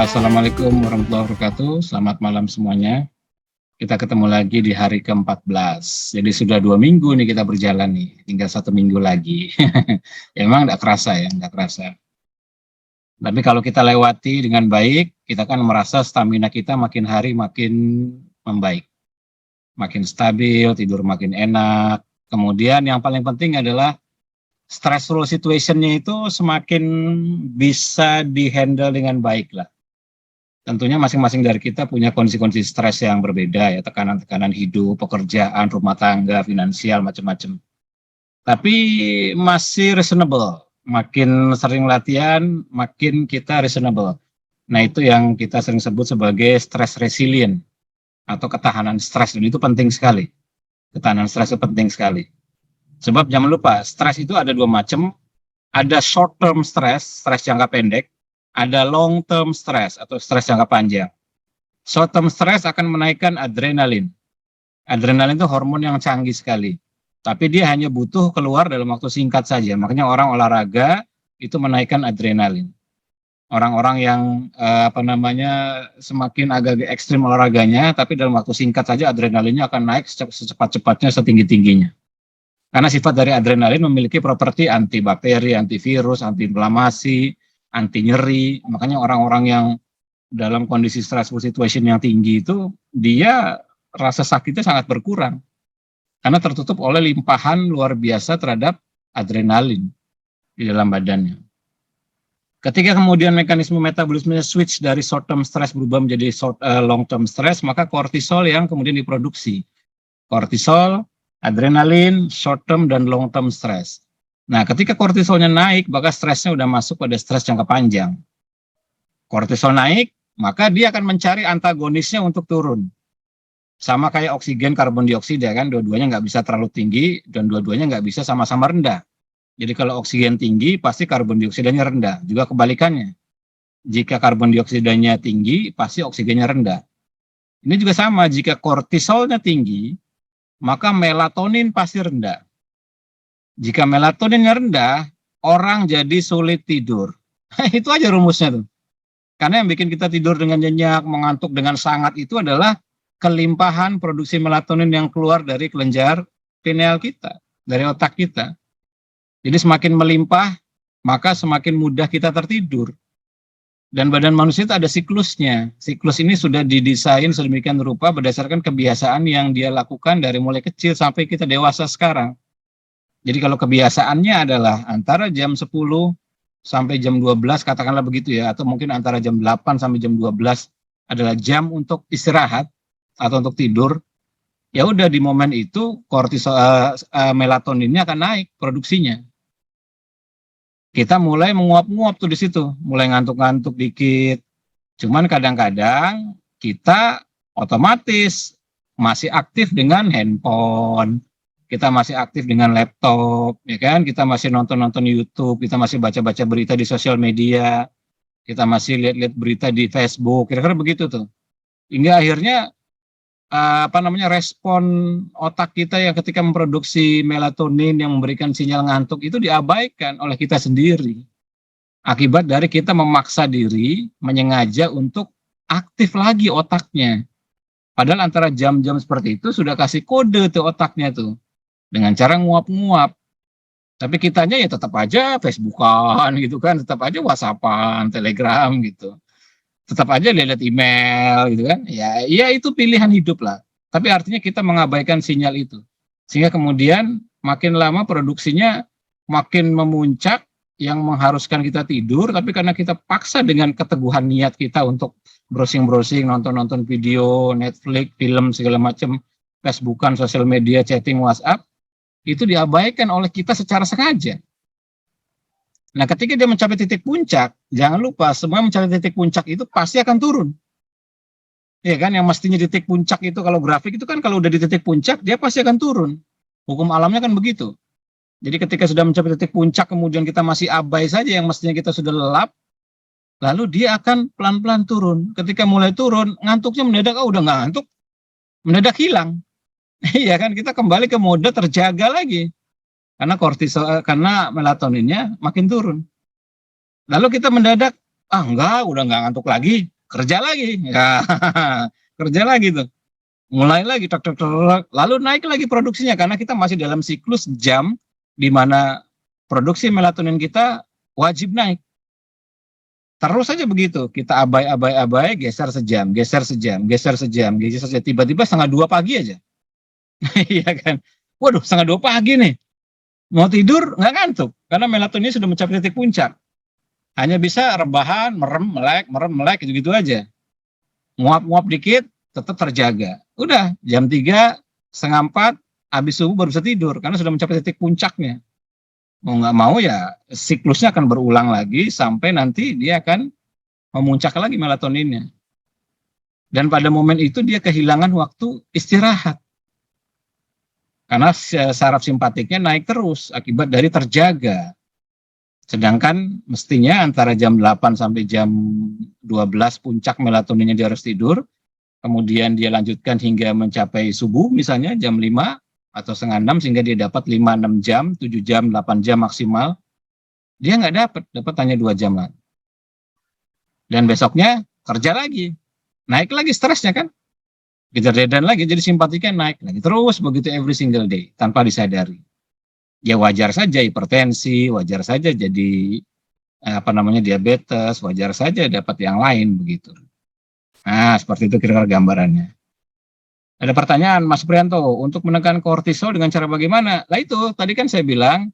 Assalamualaikum warahmatullahi wabarakatuh. Selamat malam semuanya. Kita ketemu lagi di hari ke-14. Jadi sudah 2 minggu nih kita berjalan nih. Tinggal 1 minggu lagi. Ya, memang nggak kerasa ya, nggak kerasa. Tapi kalau kita lewati dengan baik, kita kan merasa stamina kita makin hari makin membaik. Makin stabil, tidur makin enak. Kemudian yang paling penting adalah stressful situation-nya itu semakin bisa dihandle dengan baik lah. Tentunya masing-masing dari kita punya kondisi-kondisi stres yang berbeda ya, tekanan-tekanan hidup, pekerjaan, rumah tangga, finansial, macam-macam. Tapi masih reasonable. Makin sering latihan, makin kita reasonable. Nah, itu yang kita sering sebut sebagai stress resilient atau ketahanan stres, dan itu penting sekali. Ketahanan stres itu penting sekali. Sebab jangan lupa, stres itu ada 2 macam. Ada short term stress, stres jangka pendek. Ada long term stress atau stres jangka panjang. Short term stress akan menaikkan adrenalin. Adrenalin itu hormon yang canggih sekali. Tapi dia hanya butuh keluar dalam waktu singkat saja. Makanya orang olahraga itu menaikkan adrenalin. Orang-orang yang semakin agak ekstrim olahraganya, tapi dalam waktu singkat saja adrenalinnya akan naik secepat-cepatnya, setinggi-tingginya. Karena sifat dari adrenalin memiliki properti antibakteri, antivirus, antiinflamasi, anti nyeri. Makanya orang-orang yang dalam kondisi stressful situation yang tinggi itu, dia rasa sakitnya sangat berkurang. Karena tertutup oleh limpahan luar biasa terhadap adrenalin di dalam badannya. Ketika kemudian mekanisme metabolismenya switch dari short term stress berubah menjadi long term stress, maka kortisol yang kemudian diproduksi. Kortisol, adrenalin, short term dan long term stress. Nah, ketika kortisolnya naik, maka stresnya udah masuk pada stres jangka panjang. Kortisol naik, maka dia akan mencari antagonisnya untuk turun. Sama kayak oksigen, karbon dioksida kan, dua-duanya nggak bisa terlalu tinggi dan dua-duanya nggak bisa sama-sama rendah. Jadi kalau oksigen tinggi, pasti karbon dioksidanya rendah. Juga kebalikannya. Jika karbon dioksidanya tinggi, pasti oksigennya rendah. Ini juga sama, jika kortisolnya tinggi, maka melatonin pasti rendah. Jika melatoninnya rendah, orang jadi sulit tidur. Itu aja rumusnya tuh. Karena yang bikin kita tidur dengan nyenyak, mengantuk dengan sangat itu adalah kelimpahan produksi melatonin yang keluar dari kelenjar pineal kita, dari otak kita. Jadi semakin melimpah, maka semakin mudah kita tertidur. Dan badan manusia itu ada siklusnya. Siklus ini sudah didesain sedemikian rupa berdasarkan kebiasaan yang dia lakukan dari mulai kecil sampai kita dewasa sekarang. Jadi kalau kebiasaannya adalah antara jam 10 sampai jam 12, katakanlah begitu ya, atau mungkin antara jam 8 sampai jam 12 adalah jam untuk istirahat atau untuk tidur, ya udah di momen itu kortisol melatoninnya akan naik produksinya. Kita mulai menguap-nguap tuh di situ, mulai ngantuk-ngantuk dikit. Cuman kadang-kadang kita otomatis masih aktif dengan handphone, kita masih aktif dengan laptop, ya kan? Kita masih nonton-nonton YouTube, kita masih baca-baca berita di sosial media, kita masih lihat-lihat berita di Facebook, kira-kira begitu tuh. Hingga akhirnya respon otak kita yang ketika memproduksi melatonin yang memberikan sinyal ngantuk itu diabaikan oleh kita sendiri. Akibat dari kita memaksa diri, menyengaja untuk aktif lagi otaknya. Padahal antara jam-jam seperti itu sudah kasih kode tuh otaknya tuh. Dengan cara nguap-nguap. Tapi kitanya ya tetap aja Facebookan gitu kan, tetap aja WhatsAppan, Telegram gitu. Tetap aja lihat email gitu kan. Ya itu pilihan hidup lah. Tapi artinya kita mengabaikan sinyal itu. Sehingga kemudian makin lama produksinya makin memuncak yang mengharuskan kita tidur, tapi karena kita paksa dengan keteguhan niat kita untuk browsing-browsing, nonton-nonton video, Netflix, film segala macam, Facebookan, sosial media, chatting, WhatsApp, itu diabaikan oleh kita secara sengaja. Nah, ketika dia mencapai titik puncak, jangan lupa semua mencapai titik puncak itu pasti akan turun. Ya kan, yang mestinya di titik puncak itu kalau grafik itu kan kalau udah di titik puncak dia pasti akan turun. Hukum alamnya kan begitu. Jadi ketika sudah mencapai titik puncak kemudian kita masih abai saja yang mestinya kita sudah lelap, lalu dia akan pelan-pelan turun. Ketika mulai turun, ngantuknya mendadak udah nggak ngantuk, mendadak hilang. Iya kan, kita kembali ke mode terjaga lagi. Karena kortisol, karena melatoninnya makin turun. Lalu kita mendadak Ah enggak, udah nggak ngantuk lagi, kerja lagi. Ya, kerja lagi tuh. Mulai lagi, tek, tek, tek, lalu naik lagi produksinya karena kita masih dalam siklus jam di mana produksi melatonin kita wajib naik. Terus saja begitu, kita abai, geser sejam, geser sejam, geser sejam, geser sejam, tiba-tiba setengah dua pagi aja. Iya kan? Waduh, setengah dua pagi nih. Mau tidur nggak ngantuk karena melatonin sudah mencapai titik puncak. Hanya bisa rebahan, merem, melek, gitu-gitu aja. Nguap-nguap dikit, tetap terjaga. Udah, jam 3, setengah 4, habis subuh baru bisa tidur, karena sudah mencapai titik puncaknya. Mau nggak mau ya, siklusnya akan berulang lagi, sampai nanti dia akan memuncak lagi melatoninnya. Dan pada momen itu dia kehilangan waktu istirahat. Karena saraf simpatiknya naik terus, akibat dari terjaga. Sedangkan mestinya antara jam 8 sampai jam 12 puncak melatoninnya dia harus tidur, kemudian dia lanjutkan hingga mencapai subuh misalnya jam 5 atau setengah 6 sehingga dia dapat 5-6 jam, 7 jam, 8 jam maksimal. Dia nggak dapat hanya 2 jam lagi. Dan besoknya kerja lagi, naik lagi stresnya kan, kejar deadline lagi, jadi simpatiknya naik lagi. Terus begitu every single day, tanpa disadari. Ya wajar saja hipertensi, wajar saja jadi diabetes, wajar saja dapat yang lain begitu. Nah, seperti itu kira-kira gambarannya. Ada pertanyaan, Mas Prianto, untuk menekan kortisol dengan cara bagaimana? Nah itu, tadi kan saya bilang,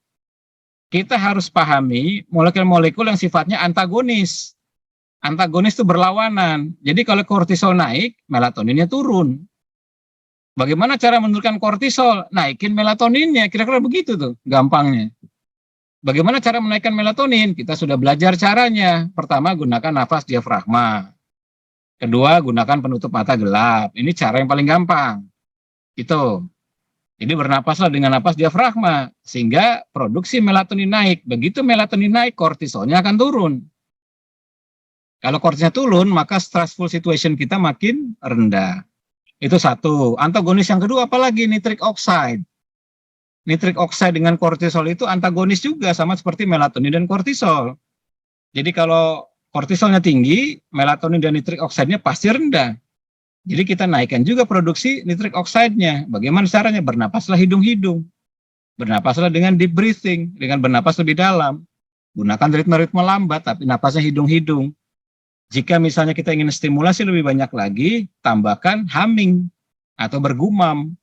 kita harus pahami molekul-molekul yang sifatnya antagonis. Antagonis itu berlawanan. Jadi kalau kortisol naik, melatoninnya turun. Bagaimana cara menurunkan kortisol? Naikin melatoninnya, kira-kira begitu tuh, gampangnya. Bagaimana cara menaikkan melatonin? Kita sudah belajar caranya. Pertama, gunakan nafas diafragma. Kedua, gunakan penutup mata gelap. Ini cara yang paling gampang. Itu. Jadi bernapaslah dengan napas diafragma. Sehingga produksi melatonin naik. Begitu melatonin naik, kortisolnya akan turun. Kalau kortisolnya turun, maka stressful situation kita makin rendah. Itu satu. Antagonis yang kedua, apalagi nitric oxide. Nitric oxide dengan kortisol itu antagonis juga, sama seperti melatonin dan kortisol. Jadi kalau kortisolnya tinggi, melatonin dan nitric oxide-nya pasti rendah. Jadi kita naikkan juga produksi nitric oxide-nya. Bagaimana caranya? Bernapaslah hidung-hidung. Bernapaslah dengan deep breathing, dengan bernapas lebih dalam. Gunakan ritme-ritme lambat, tapi napasnya hidung-hidung. Jika misalnya kita ingin stimulasi lebih banyak lagi, tambahkan humming atau bergumam.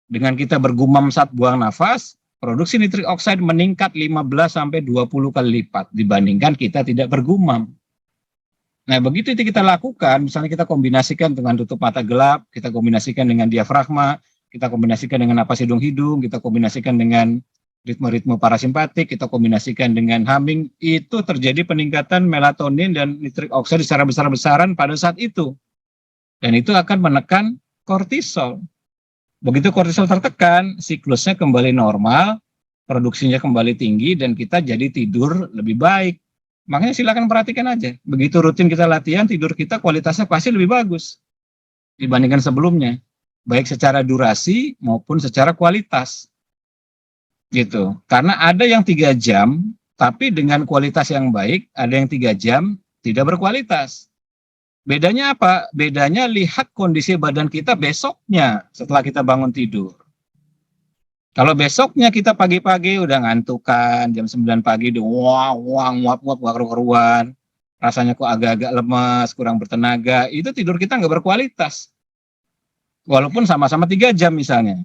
Dengan kita bergumam saat buang nafas, produksi nitric oxide meningkat 15-20 kali lipat dibandingkan kita tidak bergumam. Nah, begitu itu kita lakukan, misalnya kita kombinasikan dengan tutup mata gelap, kita kombinasikan dengan diafragma, kita kombinasikan dengan napas hidung-hidung, kita kombinasikan dengan ritme-ritme parasimpatik, kita kombinasikan dengan humming, itu terjadi peningkatan melatonin dan nitric oxide secara besar-besaran pada saat itu. Dan itu akan menekan kortisol. Begitu kortisol tertekan, siklusnya kembali normal, produksinya kembali tinggi, dan kita jadi tidur lebih baik. Makanya silakan perhatikan aja. Begitu rutin kita latihan, tidur kita kualitasnya pasti lebih bagus dibandingkan sebelumnya. Baik secara durasi maupun secara kualitas. Gitu. Karena ada yang 3 jam, tapi dengan kualitas yang baik, ada yang 3 jam tidak berkualitas. Bedanya apa? Bedanya lihat kondisi badan kita besoknya setelah kita bangun tidur. Kalau besoknya kita pagi-pagi udah ngantukan, jam 9 pagi udah nguap-nguap, gak keruan, rasanya kok agak-agak lemas, kurang bertenaga, itu tidur kita nggak berkualitas. Walaupun sama-sama 3 jam misalnya.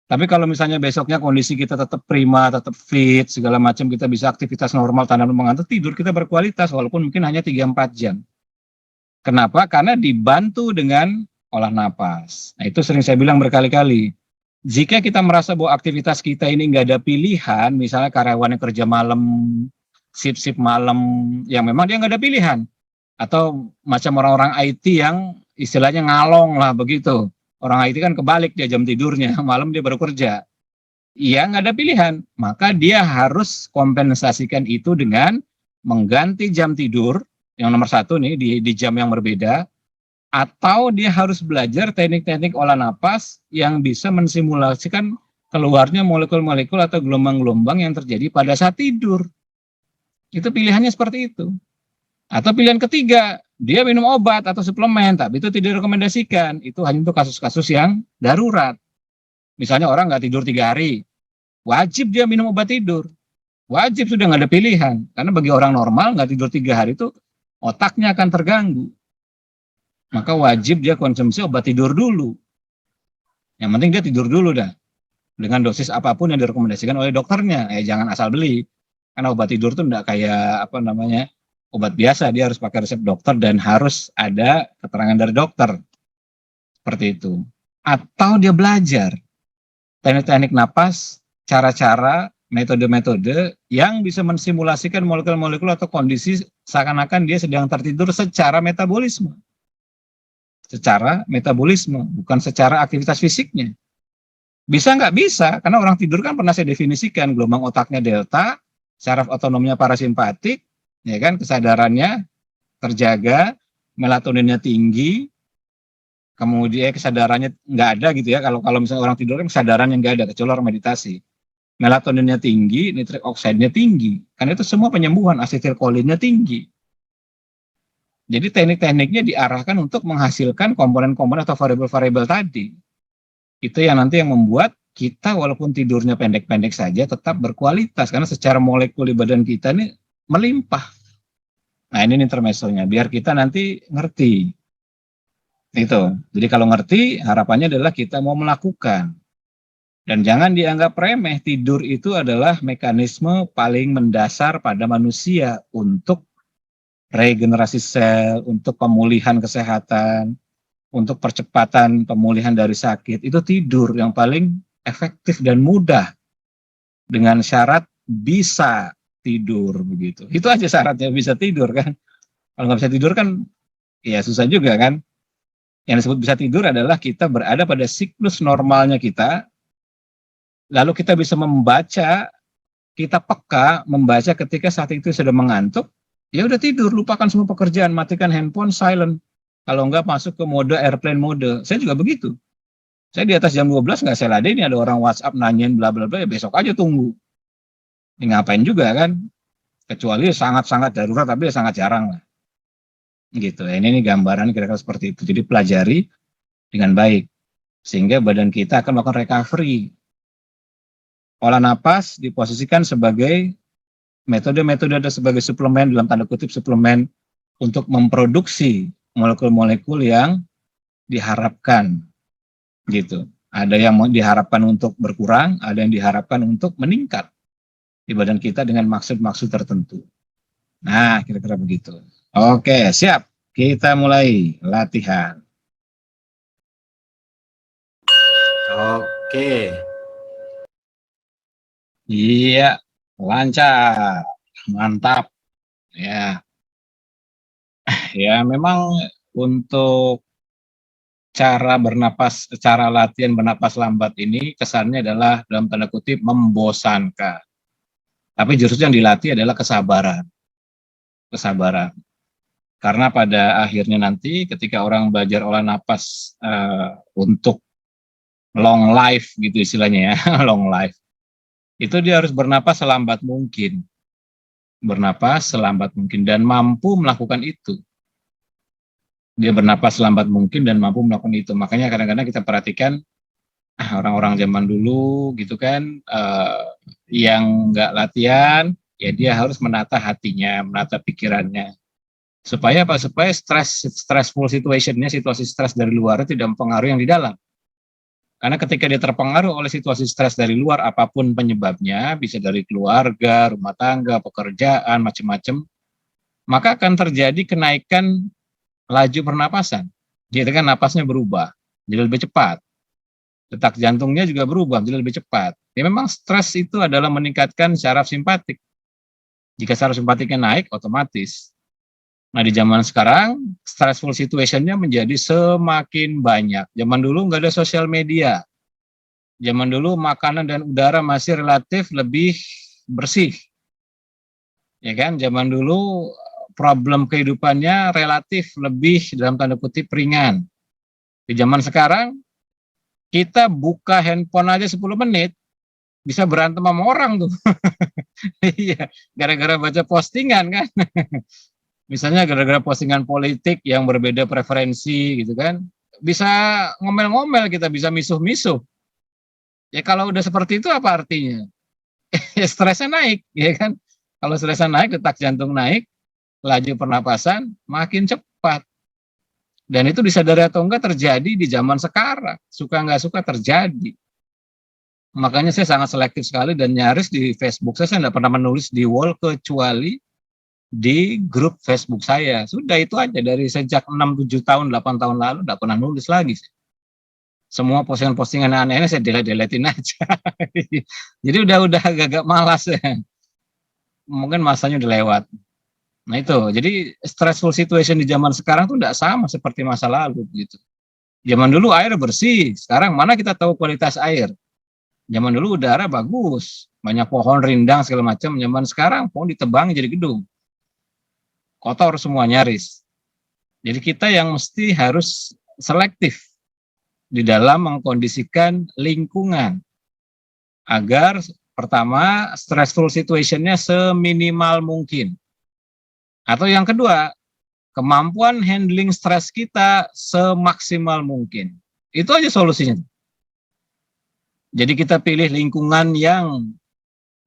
Tapi kalau misalnya besoknya kondisi kita tetap prima, tetap fit, segala macam, kita bisa aktivitas normal tanpa mengantuk, tidur kita berkualitas walaupun mungkin hanya 3-4 jam. Kenapa? Karena dibantu dengan olah napas. Nah, itu sering saya bilang berkali-kali. Jika kita merasa bahwa aktivitas kita ini nggak ada pilihan, misalnya karyawan yang kerja malam, shift malam, yang memang dia nggak ada pilihan. Atau macam orang-orang IT yang istilahnya ngalong lah begitu. Orang IT kan kebalik dia jam tidurnya, malam dia baru kerja. Iya nggak ada pilihan, maka dia harus kompensasikan itu dengan mengganti jam tidur, yang nomor 1 nih di jam yang berbeda, atau dia harus belajar teknik-teknik olah napas yang bisa mensimulasikan keluarnya molekul-molekul atau gelombang-gelombang yang terjadi pada saat tidur. Itu pilihannya seperti itu. Atau pilihan ketiga, dia minum obat atau suplemen, tapi itu tidak direkomendasikan. Itu hanya untuk kasus-kasus yang darurat. Misalnya orang nggak tidur 3 hari, wajib dia minum obat tidur. Wajib, sudah nggak ada pilihan. Karena bagi orang normal nggak tidur 3 hari itu otaknya akan terganggu. Maka wajib dia konsumsi obat tidur dulu. Yang penting dia tidur dulu dah. Dengan dosis apapun yang direkomendasikan oleh dokternya. Jangan asal beli. Karena obat tidur tuh enggak kayak obat biasa, dia harus pakai resep dokter dan harus ada keterangan dari dokter. Seperti itu. Atau dia belajar teknik-teknik napas, cara-cara, metode-metode yang bisa mensimulasikan molekul-molekul atau kondisi seakan-akan dia sedang tertidur secara metabolisme. Secara metabolisme, bukan secara aktivitas fisiknya. Bisa nggak? Bisa, karena orang tidur kan pernah saya definisikan, gelombang otaknya delta, saraf otonomnya parasimpatik, ya kan, kesadarannya terjaga, melatoninnya tinggi, kemudian kesadarannya nggak ada gitu ya. Kalau misalnya orang tidur kan kesadarannya nggak ada, kecuali orang meditasi. Melatoninnya tinggi, nitrik oksidnya tinggi, karena itu semua penyembuhan, asetilkolinnya tinggi. Jadi teknik-tekniknya diarahkan untuk menghasilkan komponen-komponen atau variabel-variabel tadi. Itu yang nanti yang membuat kita walaupun tidurnya pendek-pendek saja tetap berkualitas, karena secara molekul di badan kita ini melimpah. Nah, ini intermezzonya, biar kita nanti ngerti. Itu. Jadi kalau ngerti, harapannya adalah kita mau melakukan. Dan jangan dianggap remeh, tidur itu adalah mekanisme paling mendasar pada manusia untuk regenerasi sel, untuk pemulihan kesehatan, untuk percepatan pemulihan dari sakit. Itu tidur yang paling efektif dan mudah, dengan syarat bisa tidur begitu. Itu aja syaratnya, bisa tidur kan. Kalau nggak bisa tidur kan ya susah juga kan. Yang disebut bisa tidur adalah kita berada pada siklus normalnya kita, lalu kita bisa membaca, kita peka membaca ketika saat itu sudah mengantuk, ya udah tidur, lupakan semua pekerjaan, matikan handphone, silent. Kalau nggak masuk ke mode airplane mode. Saya juga begitu. Saya di atas jam 12 nggak saya ladenin, ada orang WhatsApp nanyain bla bla bla, ya besok aja tunggu. Ini ngapain juga kan? Kecuali sangat-sangat darurat, tapi ya sangat jarang lah. Gitu. Ini gambaran kira-kira seperti itu. Jadi pelajari dengan baik sehingga badan kita akan melakukan recovery. Olah napas diposisikan sebagai metode-metode atau sebagai suplemen, dalam tanda kutip suplemen, untuk memproduksi molekul-molekul yang diharapkan gitu. Ada yang diharapkan untuk berkurang, ada yang diharapkan untuk meningkat di badan kita dengan maksud-maksud tertentu. Nah, kira-kira begitu. Oke, siap. Kita mulai latihan. Oke. Iya, lancar. Mantap. Ya. Ya, memang untuk cara bernapas, cara latihan bernapas lambat ini kesannya adalah dalam tanda kutip membosankan. Tapi justru yang dilatih adalah kesabaran. Kesabaran. Karena pada akhirnya nanti ketika orang belajar olah napas untuk long life gitu istilahnya ya, long life. Itu dia harus bernapas selambat mungkin. Bernapas selambat mungkin dan mampu melakukan itu. Dia bernapas selambat mungkin dan mampu melakukan itu. Makanya kadang-kadang kita perhatikan orang-orang zaman dulu gitu kan, yang nggak latihan, ya dia harus menata hatinya, menata pikirannya. Supaya apa? Supaya stressful situationnya, situasi stres dari luar tidak mempengaruhi yang di dalam. Karena ketika dia terpengaruh oleh situasi stres dari luar, apapun penyebabnya, bisa dari keluarga, rumah tangga, pekerjaan, macam-macam, maka akan terjadi kenaikan laju pernapasan. Jadi kan napasnya berubah, jadi lebih cepat. Detak jantungnya juga berubah, jadi lebih cepat. Ya memang stres itu adalah meningkatkan syaraf simpatik. Jika syaraf simpatiknya naik, otomatis. Nah di zaman sekarang, stressful situation-nya menjadi semakin banyak. Zaman dulu nggak ada sosial media. Zaman dulu makanan dan udara masih relatif lebih bersih. Ya kan, zaman dulu problem kehidupannya relatif lebih dalam tanda kutip ringan. Di zaman sekarang, kita buka handphone aja 10 menit, bisa berantem sama orang tuh. Iya, gara-gara baca postingan kan. Misalnya gara-gara postingan politik yang berbeda preferensi gitu kan, bisa ngomel-ngomel kita, bisa misuh-misuh. Ya kalau udah seperti itu apa artinya? Ya stresnya naik, ya kan? Kalau stresnya naik, detak jantung naik, laju pernapasan makin cepat. Dan itu disadari atau enggak terjadi di zaman sekarang. Suka nggak suka terjadi. Makanya saya sangat selektif sekali dan nyaris di Facebook saya nggak pernah menulis di wall kecuali di grup Facebook saya. Sudah itu aja dari sejak 6, 7 tahun, 8 tahun lalu nggak pernah nulis lagi. Semua postingan-postingan aneh-aneh saya delete-deletin aja. Jadi udah agak malas ya. Mungkin masanya udah lewat. Nah itu, jadi stressful situation di zaman sekarang tuh tidak sama seperti masa lalu gitu. Zaman dulu air bersih, sekarang mana kita tahu kualitas air. Zaman dulu udara bagus, banyak pohon rindang segala macam. Zaman sekarang pohon ditebang jadi gedung, kotor semua nyaris. Jadi kita yang mesti harus selektif di dalam mengkondisikan lingkungan agar pertama stressful situationnya seminimal mungkin. Atau yang kedua, kemampuan handling stres kita semaksimal mungkin. Itu aja solusinya. Jadi kita pilih lingkungan yang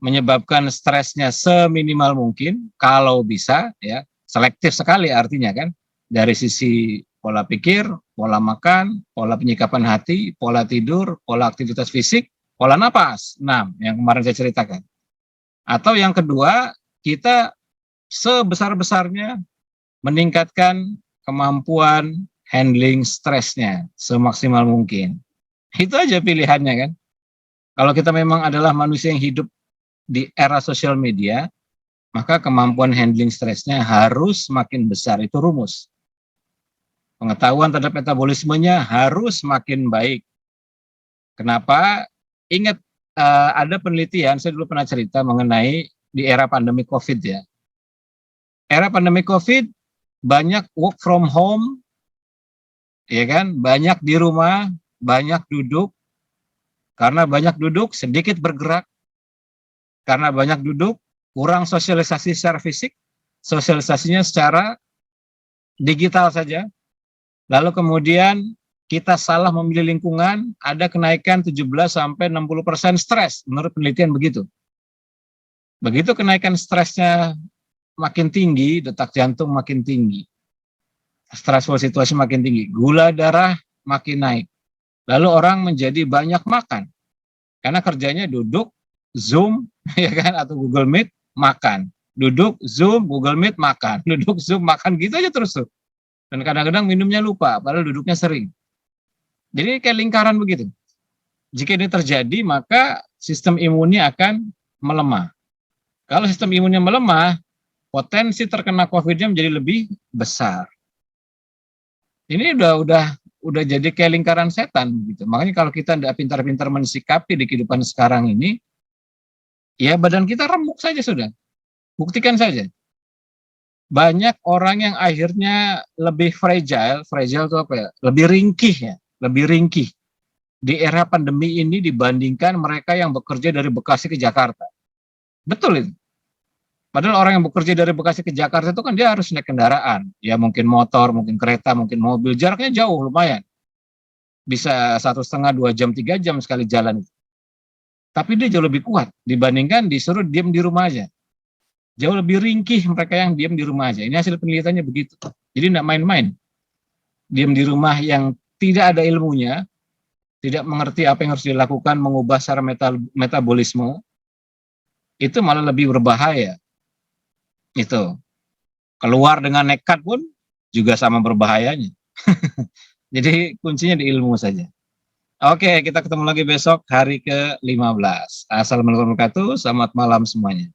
menyebabkan stresnya seminimal mungkin, kalau bisa ya, selektif sekali artinya kan, dari sisi pola pikir, pola makan, pola penyikapan hati, pola tidur, pola aktivitas fisik, pola napas. Nah, yang kemarin saya ceritakan. Atau yang kedua, kita sebesar-besarnya meningkatkan kemampuan handling stresnya semaksimal mungkin. Itu aja pilihannya kan. Kalau kita memang adalah manusia yang hidup di era sosial media, maka kemampuan handling stresnya harus makin besar. Itu rumus. Pengetahuan terhadap metabolismenya harus makin baik. Kenapa? Ingat, ada penelitian, saya dulu pernah cerita mengenai di era pandemi COVID ya. Era pandemi COVID, banyak work from home, ya kan? Banyak di rumah, banyak duduk. Karena banyak duduk, sedikit bergerak. Karena banyak duduk, kurang sosialisasi secara fisik, sosialisasinya secara digital saja. Lalu kemudian kita salah memilih lingkungan, ada kenaikan 17-60% stres, menurut penelitian begitu. Begitu kenaikan stresnya makin tinggi, detak jantung makin tinggi, stressful situasi makin tinggi, gula darah makin naik. Lalu orang menjadi banyak makan, karena kerjanya duduk, Zoom, ya kan, atau Google Meet, makan. Duduk, Zoom, Google Meet, makan. Duduk, Zoom, makan, gitu aja terus tuh. Dan kadang-kadang minumnya lupa, padahal duduknya sering. Jadi kayak lingkaran begitu. Jika ini terjadi, maka sistem imunnya akan melemah. Kalau sistem imunnya melemah, potensi terkena COVID-nya menjadi lebih besar. Ini udah jadi kayak lingkaran setan gitu. Makanya kalau kita tidak pintar-pintar mensikapi di kehidupan sekarang ini, ya badan kita remuk saja sudah. Buktikan saja. Banyak orang yang akhirnya lebih fragile itu apa ya? Lebih ringkih di era pandemi ini dibandingkan mereka yang bekerja dari Bekasi ke Jakarta. Betul itu. Padahal orang yang bekerja dari Bekasi ke Jakarta itu kan dia harus naik kendaraan. Ya mungkin motor, mungkin kereta, mungkin mobil. Jaraknya jauh lumayan. Bisa 1,5, 2 jam, 3 jam sekali jalan. Tapi dia jauh lebih kuat dibandingkan disuruh diam di rumah aja. Jauh lebih ringkih mereka yang diam di rumah aja. Ini hasil penelitiannya begitu. Jadi tidak main-main. Diam di rumah yang tidak ada ilmunya, tidak mengerti apa yang harus dilakukan, mengubah secara metabolisme, itu malah lebih berbahaya. Itu. Keluar dengan nekat pun juga sama berbahayanya. Jadi kuncinya di ilmu saja. Oke, kita ketemu lagi besok hari ke-15. Assalamualaikum warahmatullahi wabarakatuh. Selamat malam semuanya.